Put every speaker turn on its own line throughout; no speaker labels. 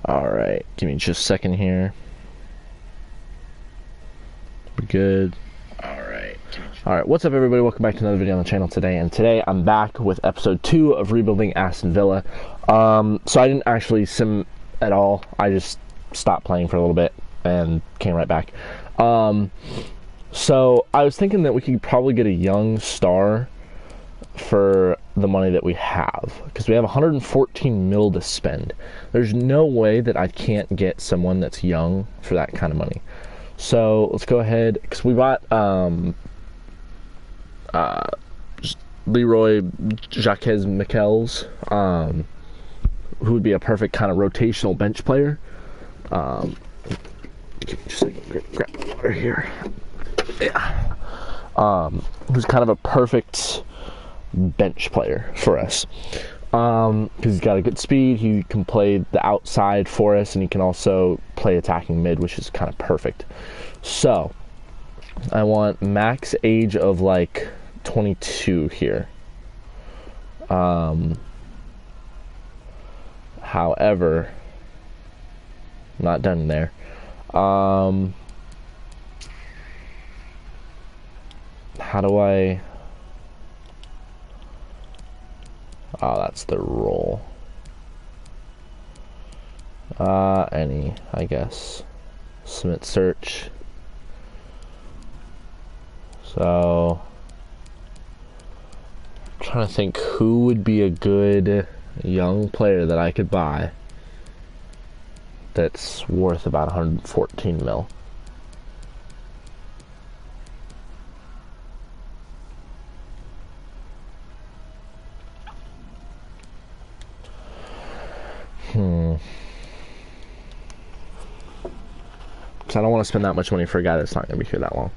Alright, give me just a second here. We're good. Alright, what's up everybody? Welcome back to another video on the channel today. And today I'm back with episode 2 of rebuilding Aston Villa. So I didn't actually sim at all. I just stopped playing for a little bit and came right back. So I was thinking that we could probably get a young star for the money that we have, because we have 114 mil to spend. There's no way that I can't get someone that's young for that kind of money. So let's go ahead, because we bought Leroy Jacques Michels, who would be a perfect kind of rotational bench player. Just grab water here. Yeah. Who's kind of a perfect bench player for us, because he's got a good speed. He can play the outside for us, and he can also play attacking mid, which is kind of perfect. So I want max age of like 22 here. However, not done there. How do I... Oh, that's the roll. Any, I guess. Submit search. So, I'm trying to think who would be a good young player that I could buy that's worth about 114 mil. Because I don't want to spend that much money for a guy that's not going to be here that long.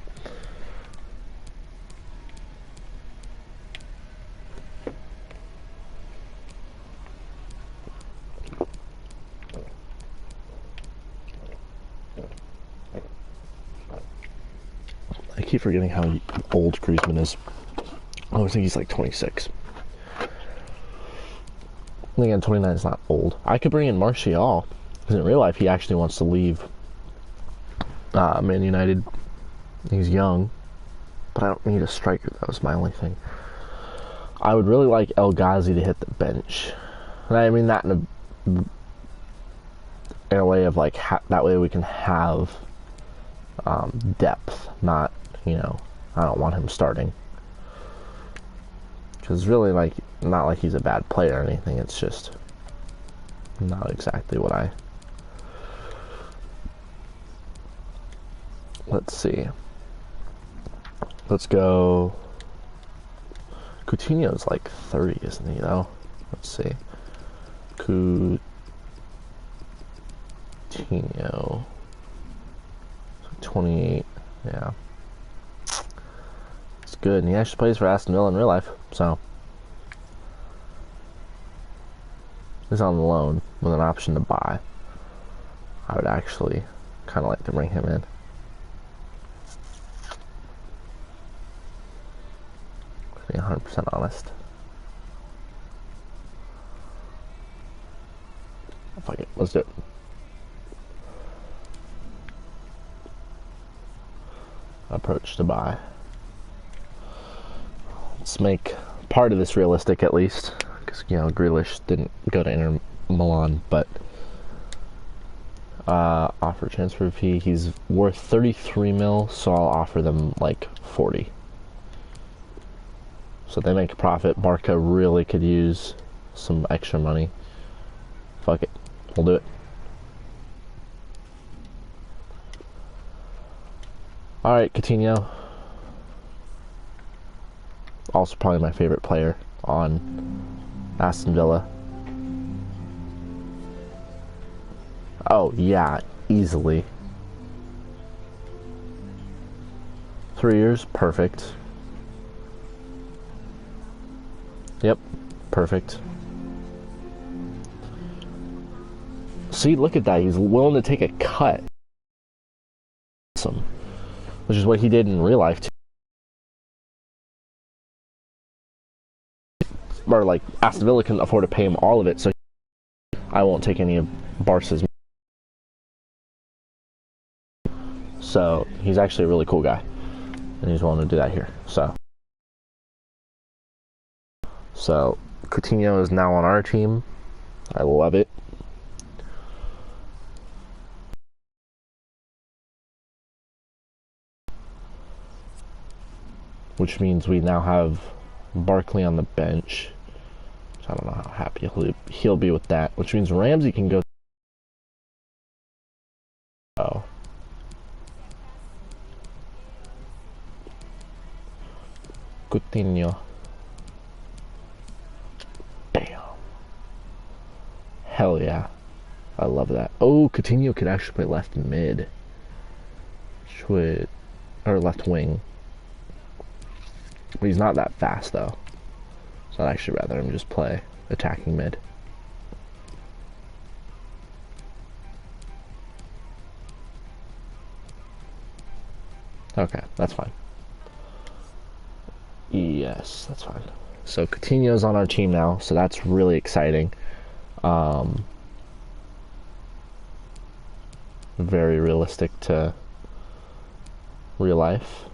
I keep forgetting how old Griezmann is. I always think he's like 26. And again, 29 is not old. I could bring in Martial, because in real life he actually wants to leave Man United. He's young, but I don't need a striker. That was my only thing. I would really like El Ghazi to hit the bench. And I mean that in a way of like, that way we can have depth, not, you know, I don't want him starting. Because really, like, not like he's a bad player or anything, it's just not exactly what I... Let's see. Let's go... Coutinho's like 30, isn't he, though? Let's see. Coutinho... 28, yeah. It's good, and he actually plays for Aston Villa in real life, so... He's on loan with an option to buy. I would actually kind of like to bring him in. To be 100% honest. Fuck it, let's do it. Approach to buy. Let's make part of this realistic at least, because, you know, Grealish didn't go to Inter Milan, but offer transfer fee, he's worth 33 mil, so I'll offer them like 40. So they make a profit. Barca really could use some extra money. Fuck it, we'll do it. Alright, Coutinho. Also probably my favorite player on Aston Villa. Oh, yeah, easily. 3 years, perfect. Yep, perfect. See, look at that. He's willing to take a cut. Awesome. Which is what he did in real life, too. Or, like, Aston Villa can afford to pay him all of it, so I won't take any of Barca's. So he's actually a really cool guy, and he's willing to do that here. So Coutinho is now on our team. I love it. Which means we now have Barkley on the bench. I don't know how happy he'll be with that. Which means Ramsey can go. Oh. Coutinho. Bam. Hell yeah. I love that. Oh, Coutinho could actually play left mid. Or left wing. But he's not that fast though. So I'd actually rather him just play attacking mid. Okay, that's fine. Yes, that's fine. So Coutinho's on our team now, so that's really exciting. Very realistic to real life.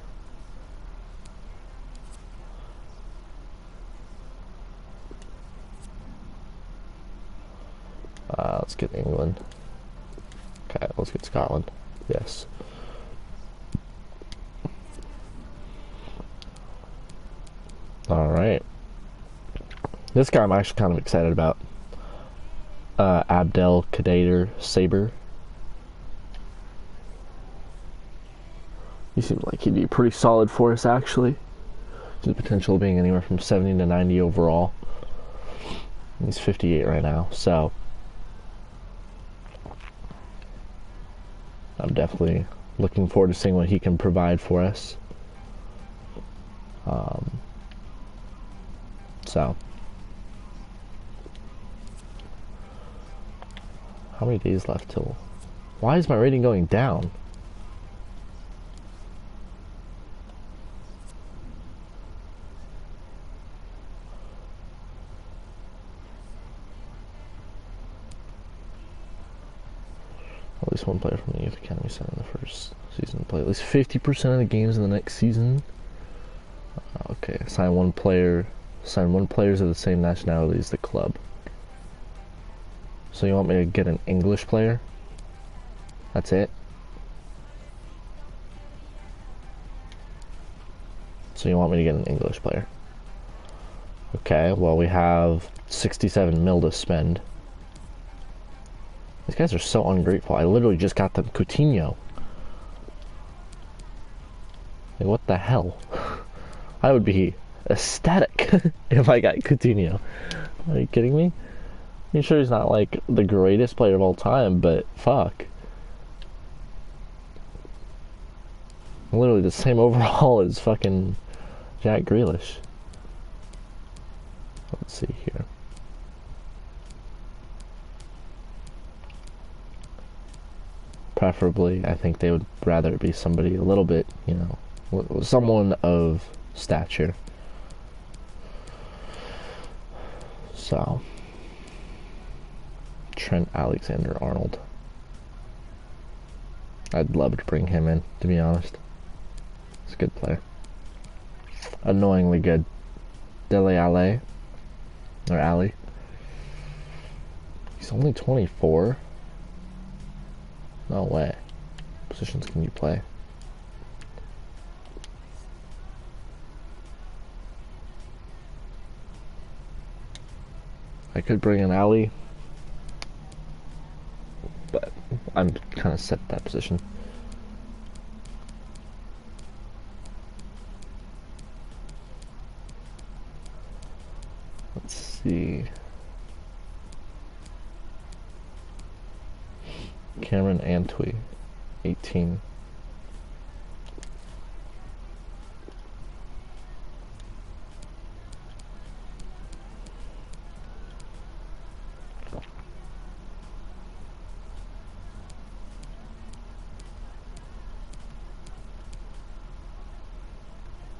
Let's get England. Okay, let's get Scotland. Yes. Alright. This guy I'm actually kind of excited about. Abdelkader Saber. He seems like he'd be pretty solid for us, actually. The potential of being anywhere from 70 to 90 overall. He's 58 right now, so I'm definitely looking forward to seeing what he can provide for us. So, how many days left till? Why is my rating going down? At least one player from the Youth Academy sent in the first season play at least 50% of the games in the next season. Okay, sign one players of the same nationality as the club. So you want me to get an English player? That's it? So you want me to get an English player? Okay, well we have 67 mil to spend. These guys are so ungrateful. I literally just got them Coutinho. Like, what the hell? I would be ecstatic if I got Coutinho. Are you kidding me? I'm sure he's not like the greatest player of all time, but fuck. Literally the same overall as fucking Jack Grealish. Let's see here. Preferably, I think they would rather be somebody a little bit, you know, someone of stature. So, Trent Alexander-Arnold. I'd love to bring him in, to be honest. He's a good player. Annoyingly good. Dele Alli. Or Ali. He's only 24. No way. Positions can you play? I could bring in Ali, but I'm kind of set at that position. Let's see. Cameron Antwi, 18.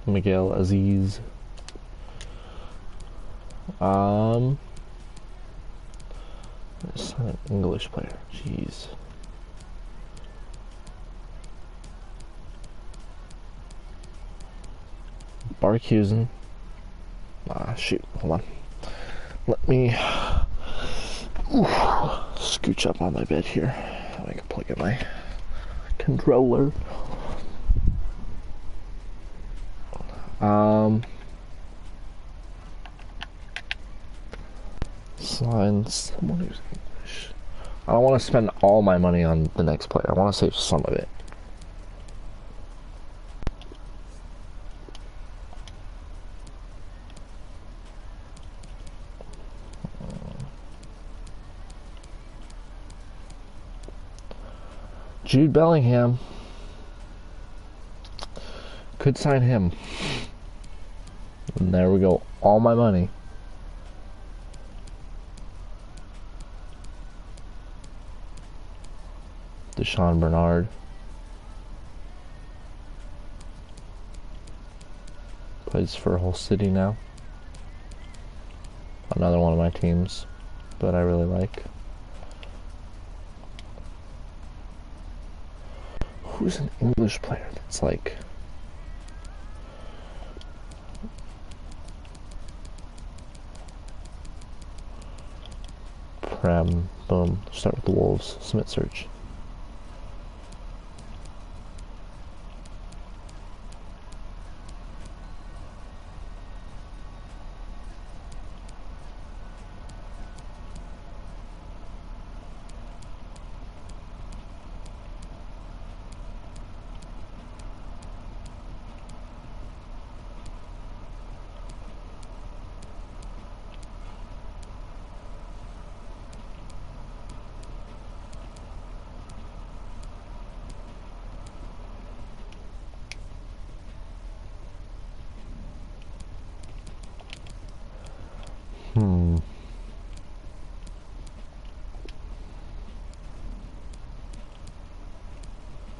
Miguel Aziz. It's not an English player. Jeez. Barkhusen. Ah, shoot. Hold on. Let me scooch up on my bed here. I can plug in my controller. Sign someone who's English. I don't want to spend all my money on the next player. I want to save some of it. Jude Bellingham. Could sign him. And there we go. All my money. Deshaun Bernard. Plays for Hull City now. Another one of my teams that I really like. Who's an English player that's like... Prem, boom. Start with the Wolves. Submit search.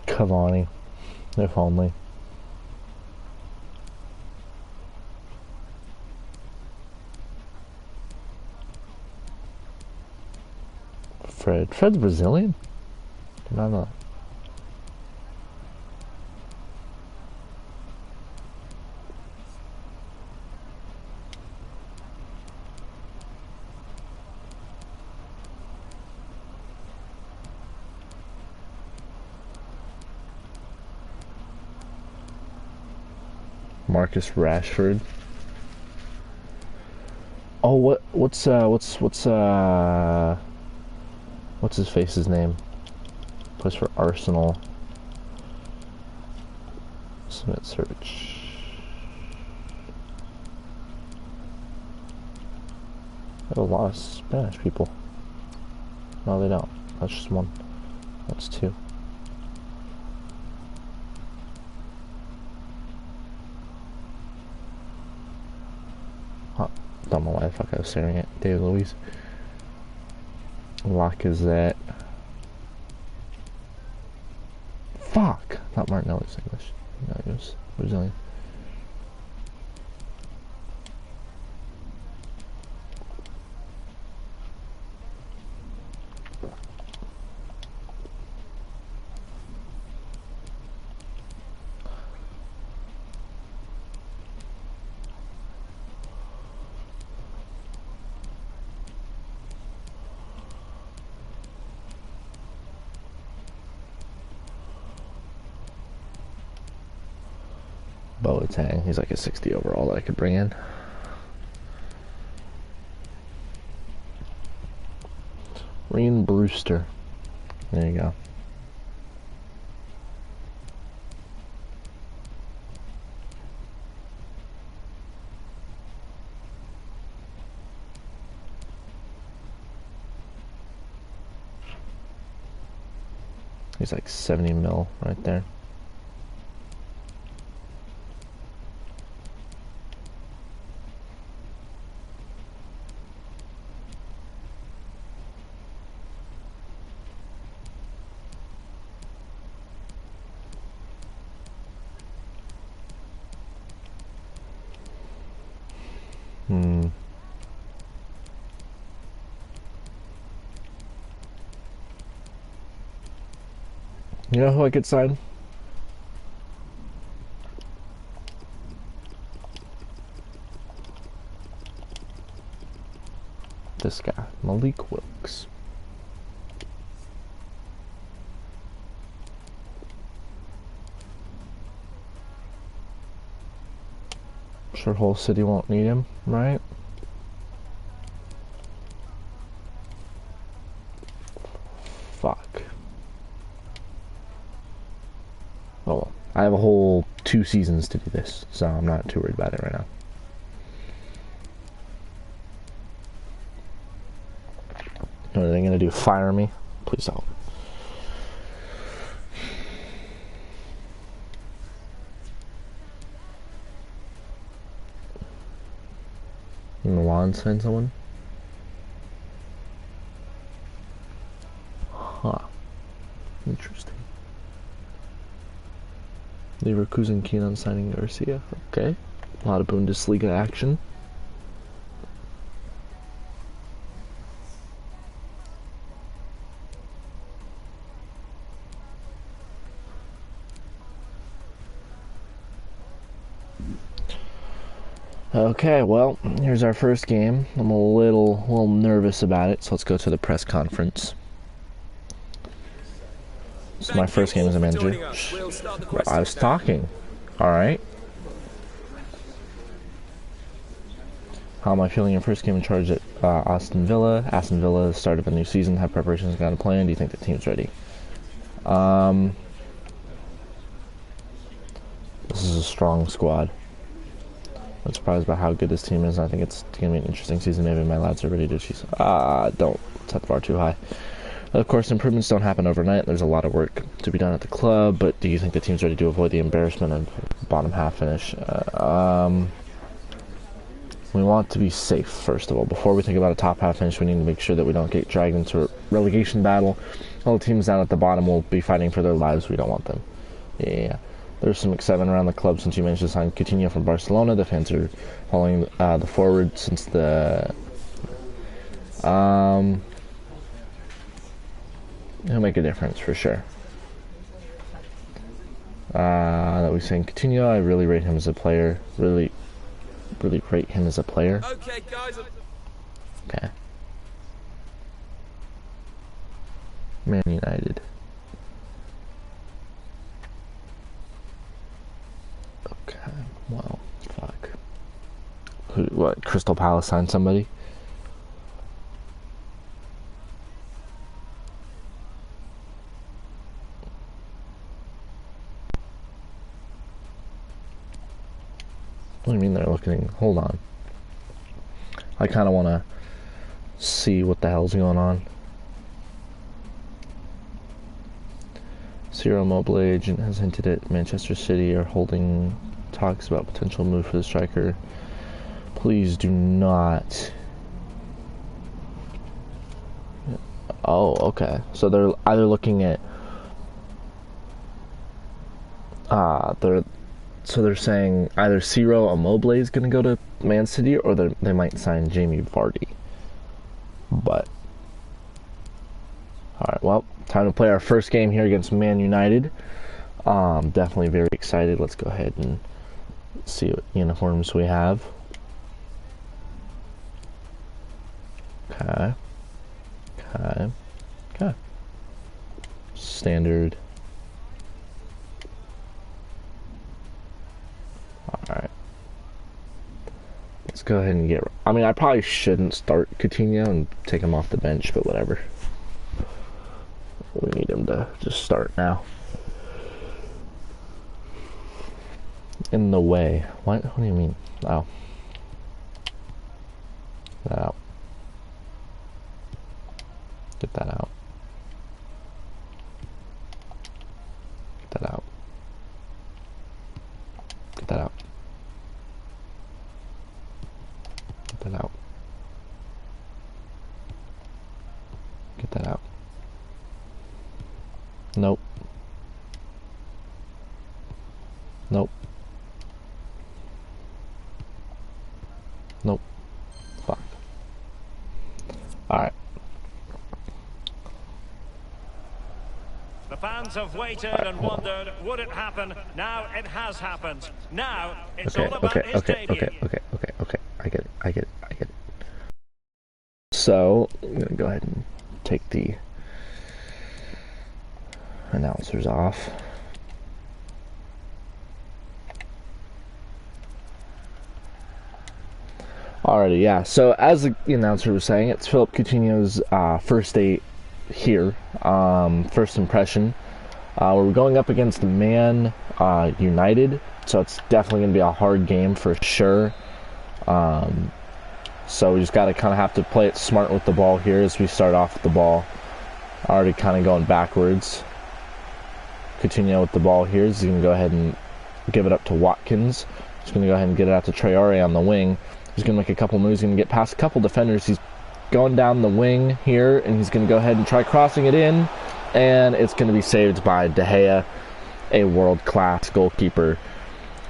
Cavani, if only. Fred's Brazilian? Did I know? Marcus Rashford. Oh, what's his face's name? Plays for Arsenal. Submit search. I have a lot of Spanish people. No, they don't. That's just one. That's two. Don't know why the fuck I was staring at David Luiz. Lacazette. Fuck! Not Martinelli's English. No, he was Brazilian. Boateng, he's like a 60 overall that I could bring in. Ryan Brewster. There you go. He's like 70 mil right there. You know who I could sign? This guy, Malik Wilkes. Sure, whole city won't need him, right? Fuck. Oh well. I have a whole 2 seasons to do this, so I'm not too worried about it right now. What are they gonna do? Fire me? Please don't. Milan sign someone? Huh. Interesting. Leverkusen keen on signing Garcia. Okay. A lot of Bundesliga action. Okay, well, here's our first game. I'm a little nervous about it, so let's go to the press conference. So my first game as a manager. I was talking. Alright. How am I feeling your first game in charge at Aston Villa? Aston Villa, start of a new season. Have preparations gone to plan? Do you think the team's ready? This is a strong squad. I'm surprised by how good this team is. I think it's going to be an interesting season. Maybe my lads are ready to choose. Don't set the bar too high. Of course, improvements don't happen overnight. There's a lot of work to be done at the club, but do you think the team's ready to avoid the embarrassment of bottom half finish? We want to be safe, first of all. Before we think about a top half finish, we need to make sure that we don't get dragged into a relegation battle. All the teams down at the bottom will be fighting for their lives. We don't want them. Yeah. There's some excitement around the club since you managed to sign Coutinho from Barcelona. The fans are following the forward since the... He'll make a difference for sure. That we saying Coutinho, I really rate him as a player. Really rate him as a player.
Okay, guys.
Okay. Man United. Okay, well, fuck. What, Crystal Palace signed somebody? What do you mean they're looking? Hold on. I kind of want to see what the hell's going on. Ciro Immobile agent has hinted at Manchester City are holding talks about potential move for the striker. Please do not. Oh, okay. So they're either looking at they're saying either Ciro Immobile is going to go to Man City or they might sign Jamie Vardy. But alright, well, time to play our first game here against Man United. Definitely very excited. Let's go ahead and see what uniforms we have. Okay. Standard. Alright. Let's go ahead and get... I mean, I probably shouldn't start Coutinho and take him off the bench, but whatever. We need him to just start now. In the way. What do you mean? Oh. Get that out. Get that out. Get that out. Get that out. Get that out. Get that out. Nope. Nope. Nope. Fuck. Alright.
The fans have waited and wondered, would it happen? Now it has happened. Now it's all about his debut.
Okay. I get it. So, I'm going to go ahead and take the announcers off. Alrighty, yeah. So, as the announcer was saying, it's Philippe Coutinho's first day here. First impression. We're going up against Man United, so it's definitely going to be a hard game for sure. So we just got to kind of have to play it smart with the ball here as we start off with the ball. Already kind of going backwards. Coutinho with the ball here. He's going to go ahead and give it up to Watkins. He's going to go ahead and get it out to Traore on the wing. He's going to make a couple moves. He's going to get past a couple defenders. He's going down the wing here, and he's going to go ahead and try crossing it in. And it's going to be saved by De Gea, a world-class goalkeeper.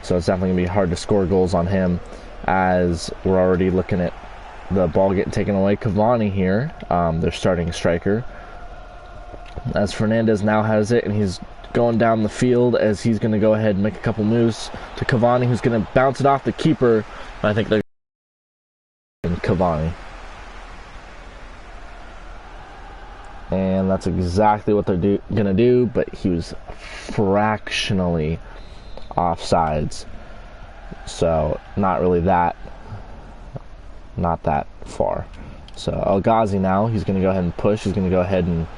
So it's definitely going to be hard to score goals on him, as we're already looking at the ball getting taken away. Cavani here, their starting striker. As Fernandez now has it, and he's going down the field as he's going to go ahead and make a couple moves to Cavani, who's going to bounce it off the keeper. I think they're Cavani. And that's exactly what they're going to do, but he was fractionally offsides. So, not really that far. So, El Ghazi now, he's going to go ahead and push. He's going to go ahead and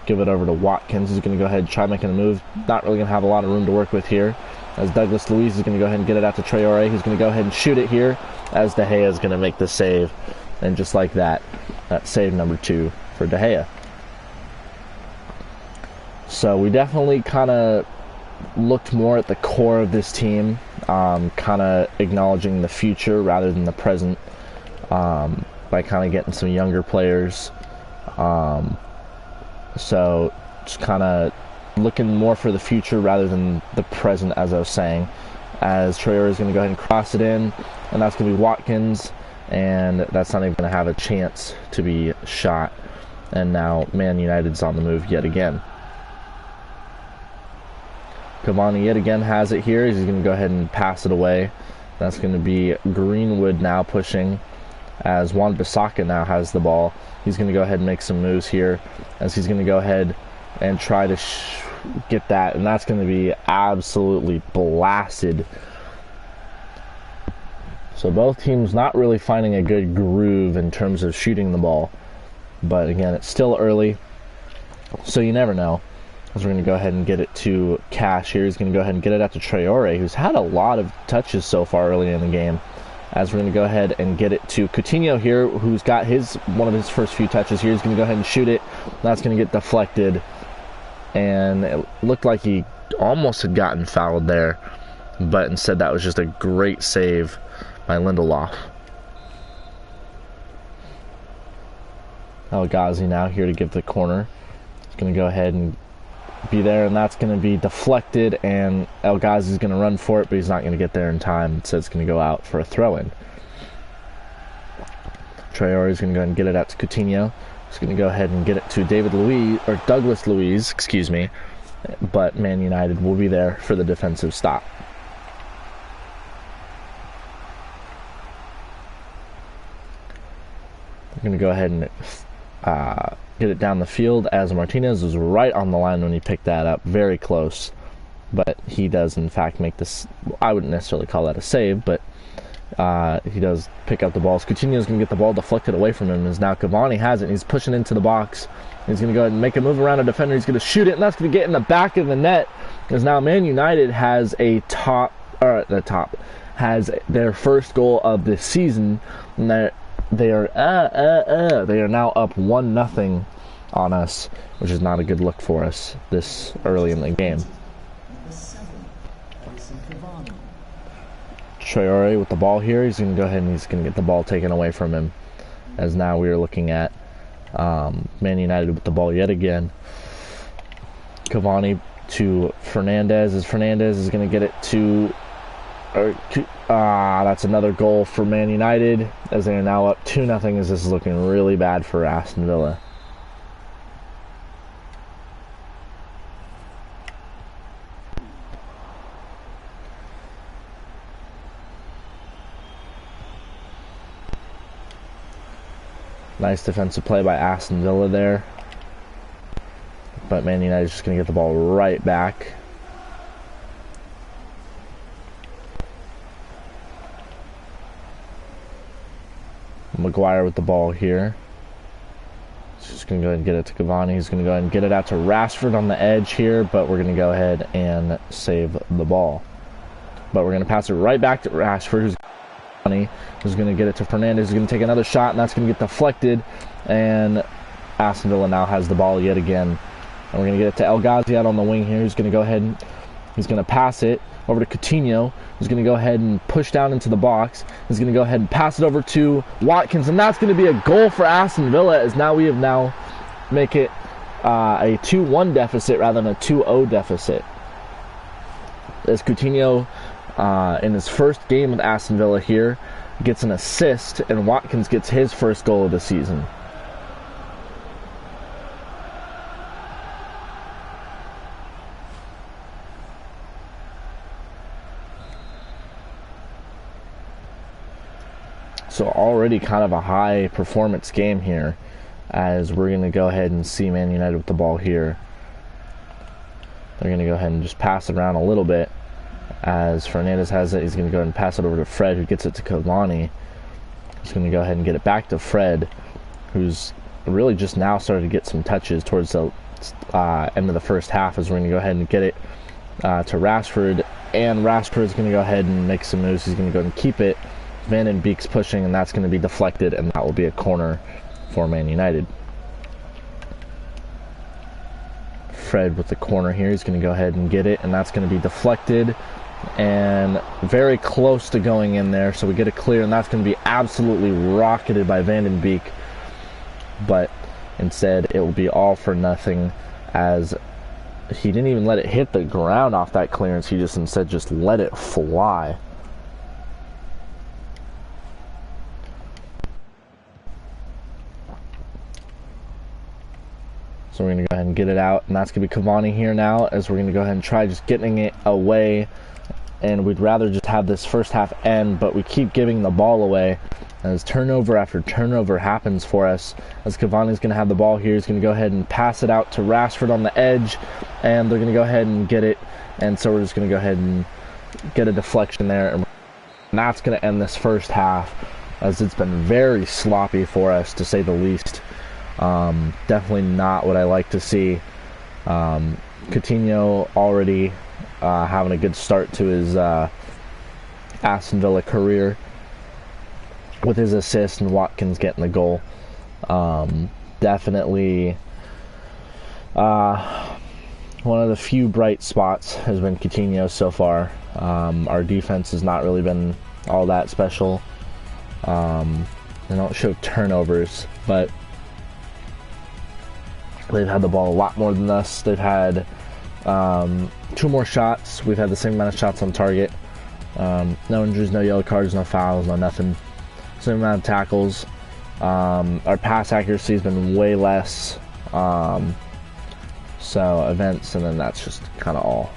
give it over to Watkins. He's going to go ahead and try making a move. Not really going to have a lot of room to work with here. As Douglas Luiz is going to go ahead and get it out to Traore. He's going to go ahead and shoot it here, as De Gea is going to make the save. And just like that, that's save number 2 for De Gea. So we definitely kind of looked more at the core of this team, kind of acknowledging the future rather than the present, by kind of getting some younger players. So just kind of looking more for the future rather than the present, as I was saying. As Traore is going to go ahead and cross it in, and that's going to be Watkins, and that's not even going to have a chance to be shot. And now Man United's on the move yet again. Cavani yet again has it here. He's going to go ahead and pass it away. That's going to be Greenwood now pushing, as Wan-Bissaka now has the ball. He's going to go ahead and make some moves here, as he's going to go ahead and try to get that, and that's going to be absolutely blasted. So both teams not really finding a good groove in terms of shooting the ball, but again, it's still early, so you never know. As we're going to go ahead and get it to Cash here. He's going to go ahead and get it out to Traore, who's had a lot of touches so far early in the game. As we're going to go ahead and get it to Coutinho here, who's got one of his first few touches here. He's going to go ahead and shoot it. That's going to get deflected. And it looked like he almost had gotten fouled there, but instead that was just a great save by Lindelof. El Ghazi now here to give the corner. He's going to go ahead and be there, and that's going to be deflected, and El Ghazi is going to run for it, but he's not going to get there in time. It says it's going to go out for a throw-in. Traore is going to go ahead and get it out to Coutinho. He's going to go ahead and get it to Douglas Luiz, excuse me, but Man United will be there for the defensive stop. We're going to go ahead and get it down the field, as Martinez was right on the line when he picked that up, very close, but he does in fact make this. I wouldn't necessarily call that a save, but he does pick up the ball. Coutinho's going to get the ball deflected away from him, as now Cavani has it, and he's pushing into the box. He's going to go ahead and make a move around a defender. He's going to shoot it, and that's going to get in the back of the net, because now Man United has has their first goal of the season, and they are now up 1-0 on us, which is not a good look for us this early in the game. Traore with the ball here. He's going to go ahead and he's going to get the ball taken away from him, as now we are looking at Man United with the ball yet again. Cavani to Fernandez, as Fernandez is going to get it to that's another goal for Man United, as they are now up 2-0, as this is looking really bad for Aston Villa. Nice defensive play by Aston Villa there. But Man United is just going to get the ball right back. Maguire with the ball here. He's just going to go ahead and get it to Cavani. He's going to go ahead and get it out to Rashford on the edge here, but we're going to go ahead and save the ball. But we're going to pass it right back to Rashford, who's going to get it to Fernandez. He's going to take another shot, and that's going to get deflected. And Aston Villa now has the ball yet again. And we're going to get it to El Ghazi out on the wing here. He's going to go ahead and he's going to pass it over to Coutinho, who's going to go ahead and push down into the box. He's going to go ahead and pass it over to Watkins, and that's going to be a goal for Aston Villa, as now we have make it a 2-1 deficit rather than a 2-0 deficit. As Coutinho, in his first game with Aston Villa here, gets an assist, and Watkins gets his first goal of the season. So already kind of a high performance game here, as we're going to go ahead and see Man United with the ball here. They're going to go ahead and just pass it around a little bit. As Fernandez has it, he's going to go ahead and pass it over to Fred, who gets it to Cavani. He's going to go ahead and get it back to Fred, who's really just now started to get some touches towards the end of the first half, as we're going to go ahead and get it to Rashford. And Rashford is going to go ahead and make some moves. He's going to go ahead and keep it. Van den Beek's pushing, and that's going to be deflected, and that will be a corner for Man United. Fred with the corner here. He's going to go ahead and get it, and that's going to be deflected and very close to going in there. So we get it clear, and that's going to be absolutely rocketed by Van den Beek. But instead, it will be all for nothing, as he didn't even let it hit the ground off that clearance. He just instead just let it fly. So we're going to go ahead and get it out, and that's going to be Cavani here now, as we're going to go ahead and try just getting it away. And we'd rather just have this first half end, but we keep giving the ball away as turnover after turnover happens for us. As Cavani's going to have the ball here, he's going to go ahead and pass it out to Rashford on the edge, and they're going to go ahead and get it. And so we're just going to go ahead and get a deflection there, and that's going to end this first half, as it's been very sloppy for us, to say the least. Definitely not what I like to see. Coutinho already having a good start to his Aston Villa career with his assist, and Watkins getting the goal. Definitely one of the few bright spots has been Coutinho so far. Our defense has not really been all that special. They don't show turnovers, but they've had the ball a lot more than us. They've had 2 more shots. We've had the same amount of shots on target. No injuries, no yellow cards, no fouls, no nothing. Same amount of tackles. Our pass accuracy has been way less. So events, and then that's just kind of all.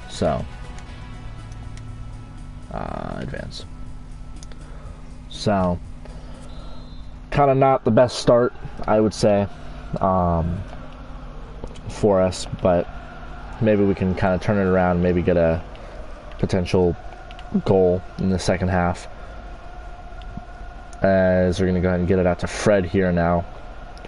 So advance. So kind of not the best start, I would say, for us, but maybe we can kind of turn it around, maybe get a potential goal in the second half, as we're going to go ahead and get it out to Fred here now,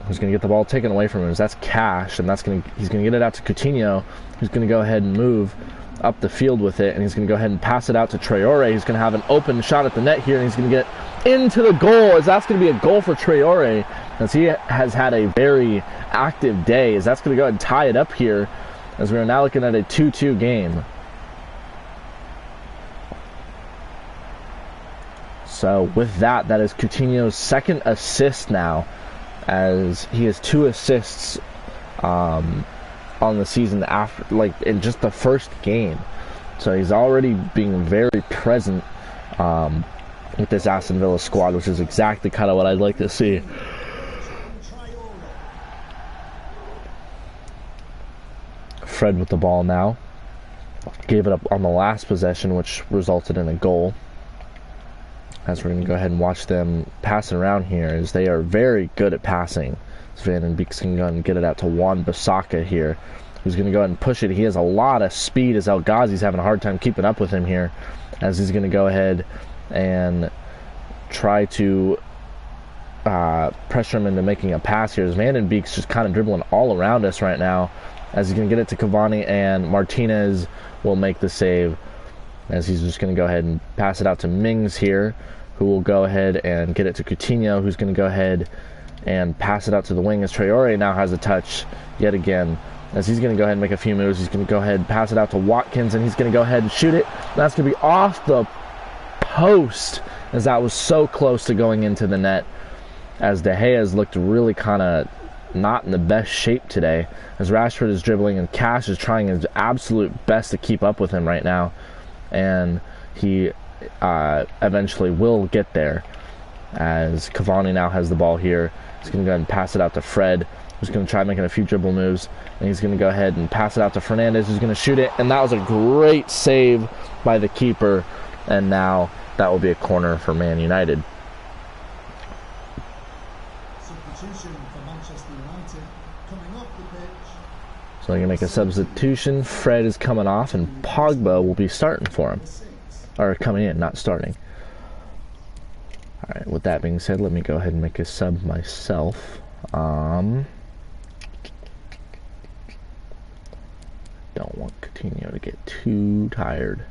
who's going to get the ball taken away from him. That's Cash, and he's going to get it out to Coutinho, who's going to go ahead and move up the field with it, and he's going to go ahead and pass it out to Traore. He's going to have an open shot at the net here, and he's going to get into the goal, as that's going to be a goal for Traore, as he has had a very active day, as that's going to go ahead and tie it up here, as we're now looking at a 2-2 game. So with that, that is Coutinho's second assist now, as he has 2 assists on the season after, like, in just the first game. So he's already being very present with this Aston Villa squad, which is exactly kind of what I'd like to see. Fred with the ball now. Gave it up on the last possession, which resulted in a goal. as we're going to go ahead and watch them pass it around here, as they are very good at passing. So Van den Beek's going to go ahead and get it out to Wan-Bissaka here, who's going to go ahead and push it. He has a lot of speed, as El Ghazi's having a hard time keeping up with him here, as he's going to go ahead and try to pressure him into making a pass here. As Van den Beek's just kind of dribbling all around us right now, as he's going to get it to Cavani, and Martinez will make the save, as he's just going to go ahead and pass it out to Mings here, who will go ahead and get it to Coutinho, who's going to go ahead and pass it out to the wing, as Traore now has a touch yet again, as he's going to go ahead and make a few moves. He's going to go ahead and pass it out to Watkins, and he's going to go ahead and shoot it. That's going to be off the post, as that was so close to going into the net, as De Gea's looked really kind of not in the best shape today, as Rashford is dribbling and Cash is trying his absolute best to keep up with him right now, and he eventually will get there, as Cavani now has the ball here. He's going to go ahead and pass it out to Fred, who's going to try making a few dribble moves, and he's going to go ahead and pass it out to Fernandez, who's going to shoot it, and that was a great save by the keeper, and now that will be a corner for Man United.
Substitution for Manchester United coming up the pitch.
So they're going to make a substitution. Fred is coming off, and Pogba will be starting for him. Or coming in, not starting. Alright, with that being said, let me go ahead and make a sub myself. Don't want Coutinho to get too tired.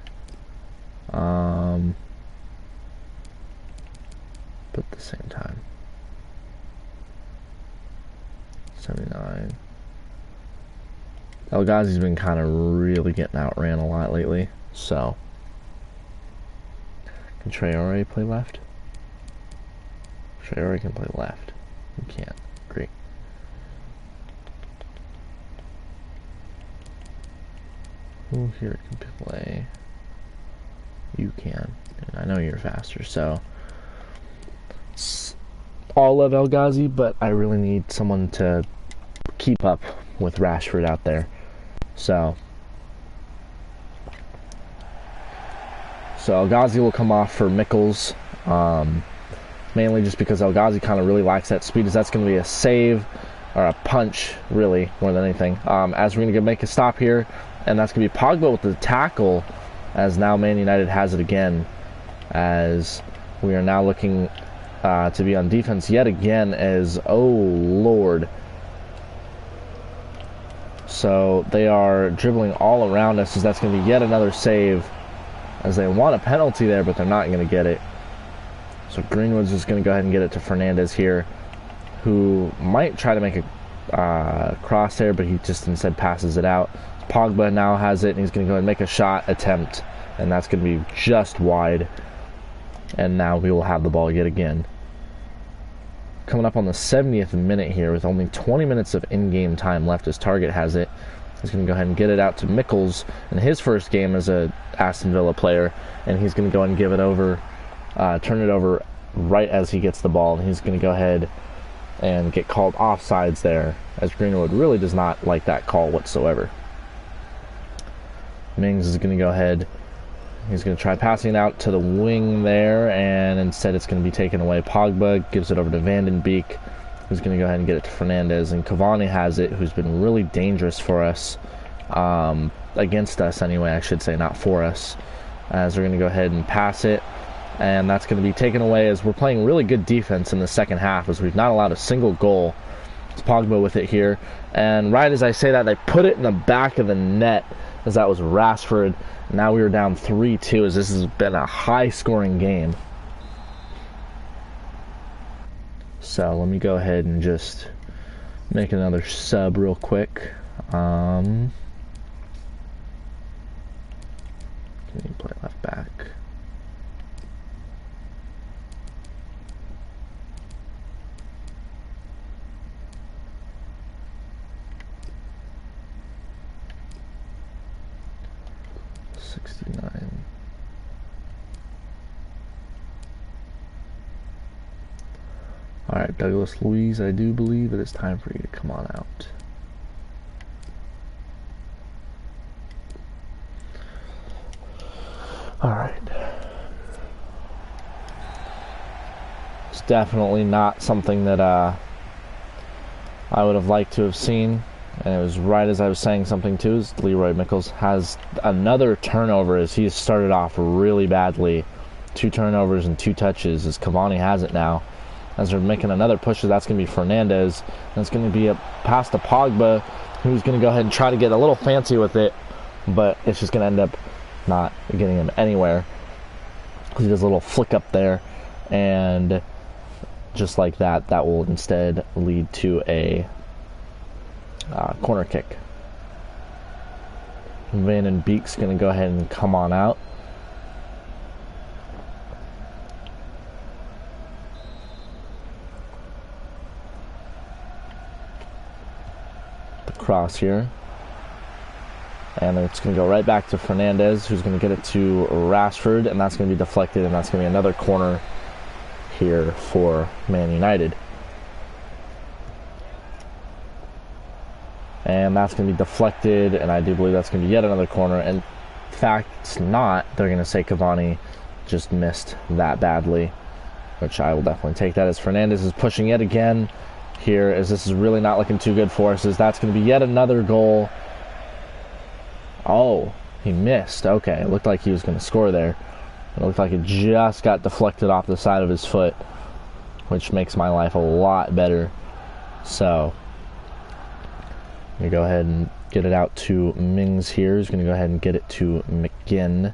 But at the same time, 79. El Ghazi's been kind of really getting outran a lot lately, so. Can Traore play left? Traore can play left. You can't. Great. Who here can play? You can. And I know you're faster, so. All love El Ghazi, but I really need someone to keep up with Rashford out there. So El Ghazi will come off for Mikkels, mainly just because El Ghazi kind of really lacks that speed, as that's going to be a save, or a punch, really, more than anything, as we're going to make a stop here, and that's going to be Pogba with the tackle, as now Man United has it again, as we are now looking to be on defense yet again, as, oh Lord. So they are dribbling all around us, as that's going to be yet another save, as they want a penalty there, but they're not going to get it. So Greenwood's just going to go ahead and get it to Fernandez here, who might try to make a cross there, but he just instead passes it out. Pogba now has it, and he's going to go ahead and make a shot attempt, and that's going to be just wide. And now we will have the ball yet again. Coming up on the 70th minute here, with only 20 minutes of in-game time left, as Target has it. He's going to go ahead and get it out to Mikkels in his first game as a Aston Villa player, and he's going to go ahead and give it over, turn it over right as he gets the ball, and he's going to go ahead and get called offsides there, as Greenwood really does not like that call whatsoever. Mings is going to go ahead. He's going to try passing it out to the wing there, and instead it's going to be taken away. Pogba gives it over to Van den Beek, who's going to go ahead and get it to Fernandez, and Cavani has it, who's been really dangerous for us, against us anyway, I should say, not for us, as we're going to go ahead and pass it, and that's going to be taken away, as we're playing really good defense in the second half, as we've not allowed a single goal. It's Pogba with it here, and right as I say that, they put it in the back of the net, as that was Rashford. Now we were down 3-2, as this has been a high-scoring game. So let me go ahead and just make another sub real quick. Can you play left back? Alright, Douglas Luiz, I do believe it is time for you to come on out. Alright. definitely not something that I would have liked to have seen. And it was right as I was saying something too, is Leroy Mickels has another turnover as he started off really badly. 2 turnovers and 2 touches as Cavani has it now. As they're making another push, that's going to be Fernandez. And it's going to be a pass to Pogba, who's going to go ahead and try to get a little fancy with it, but it's just going to end up not getting him anywhere. He does a little flick up there, and just like that, that will instead lead to a corner kick. Van den Beek's going to go ahead and come on out. The cross here. And it's going to go right back to Fernandez, who's going to get it to Rashford, and that's going to be deflected, and that's going to be another corner here for Man United. And that's going to be deflected, and I do believe that's going to be yet another corner. And in fact, it's not. They're going to say Cavani just missed that badly, which I will definitely take that as Fernandez is pushing yet again here, as this is really not looking too good for us, as that's going to be yet another goal. Oh, he missed. Okay, it looked like he was going to score there. It looked like it just got deflected off the side of his foot, which makes my life a lot better. So, I'm going to go ahead and get it out to Mings here. He's going to go ahead and get it to McGinn,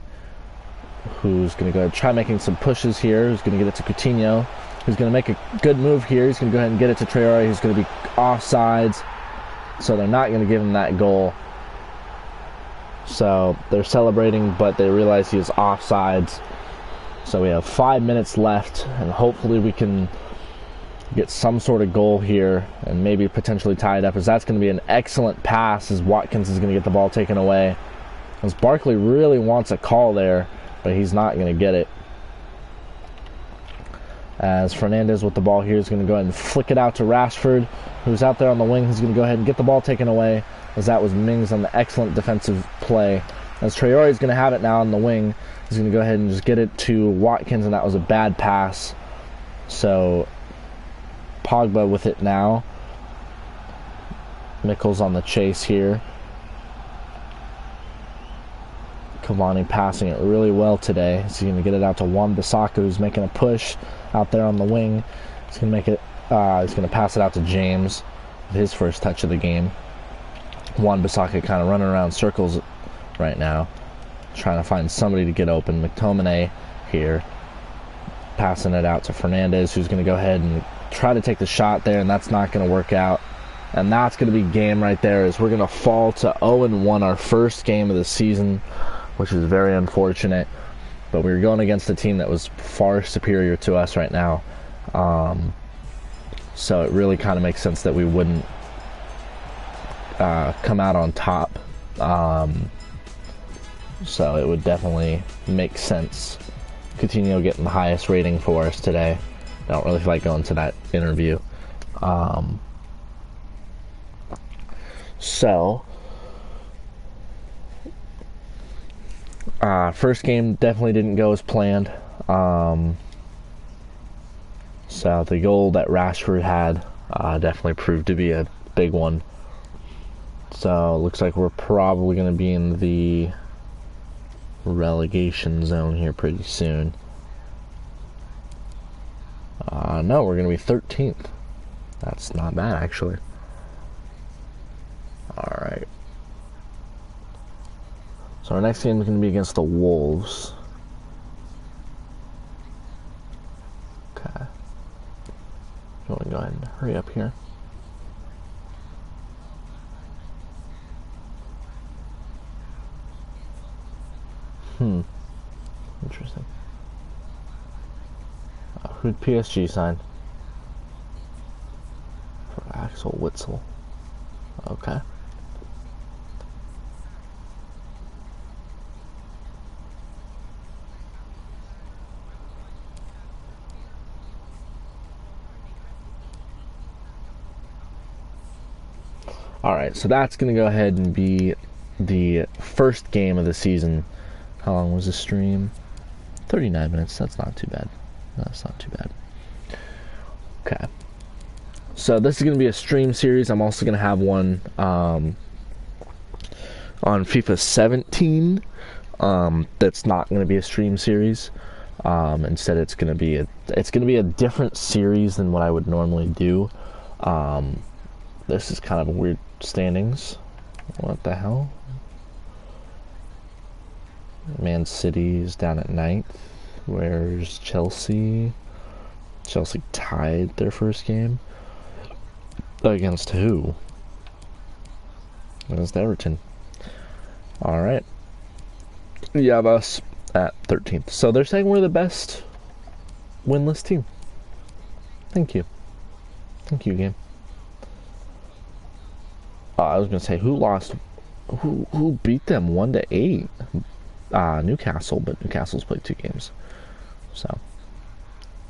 who's going to go ahead and try making some pushes here. He's going to get it to Coutinho, who's going to make a good move here. He's going to go ahead and get it to Traore, who's going to be offsides. So they're not going to give him that goal. So they're celebrating, but they realize he is offsides. So we have 5 minutes left, and hopefully we can get some sort of goal here and maybe potentially tie it up, as that's going to be an excellent pass as Watkins is going to get the ball taken away. As Barkley really wants a call there, but he's not going to get it. As Fernandez with the ball here is going to go ahead and flick it out to Rashford, who's out there on the wing. He's going to go ahead and get the ball taken away, as that was Mings on the excellent defensive play. As Traore is going to have it now on the wing, he's going to go ahead and just get it to Watkins, and that was a bad pass. So Pogba with it now. Mickels on the chase here. Cavani passing it really well today. He's going to get it out to Wan-Bissaka, who's making a push out there on the wing. He's going to make it. He's going to pass it out to James with his first touch of the game. Wan-Bissaka kind of running around circles right now, trying to find somebody to get open. McTominay here, passing it out to Fernandez, who's going to go ahead and try to take the shot there, and that's not going to work out. And that's going to be game right there, as we're going to fall to 0-1, our first game of the season, which is very unfortunate. But we were going against a team that was far superior to us right now. So it really kind of makes sense that we wouldn't come out on top. So it would definitely make sense. Coutinho getting the highest rating for us today. I don't really feel like going to that interview. First game definitely didn't go as planned. So the goal that Rashford had definitely proved to be a big one. So looks like we're probably going to be in the relegation zone here pretty soon. No, we're going to be 13th. That's not bad, actually. Alright. So our next game is going to be against the Wolves. Okay. You want to go ahead and hurry up here? Interesting. Who'd PSG sign? For Axel Witsel. Okay. Alright, so that's going to go ahead and be the first game of the season. How long was the stream? 39 minutes. That's not too bad. That's not too bad. Okay. So this is going to be a stream series. I'm also going to have one on FIFA 17. That's not going to be a stream series. Instead, it's going to be a different series than what I would normally do. This is kind of a weird standings. What the hell? Man City's down at 9th. Where's Chelsea? Chelsea tied their first game. Against who? Against Everton. Alright. You have us at 13th. So they're saying we're the best winless team. Thank you. Thank you, game. I was gonna say who beat them 1-8. Newcastle, but Newcastle's played 2 games. So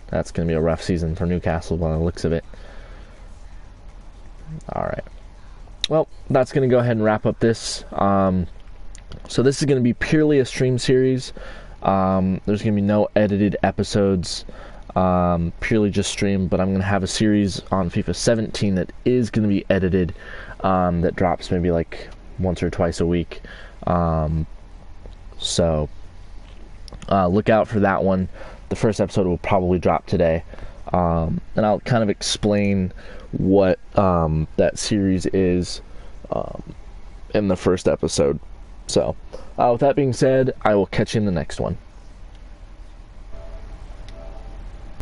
that's gonna be a rough season for Newcastle by the looks of it. Alright. Well, that's gonna go ahead and wrap up this. So this is gonna be purely a stream series. There's gonna be no edited episodes. Purely just stream, but I'm gonna have a series on FIFA 17 that is gonna be edited, that drops maybe like once or twice a week. So look out for that one. The first episode will probably drop today, and I'll kind of explain what that series is in the first episode. So with that being said, I will catch you in the next one.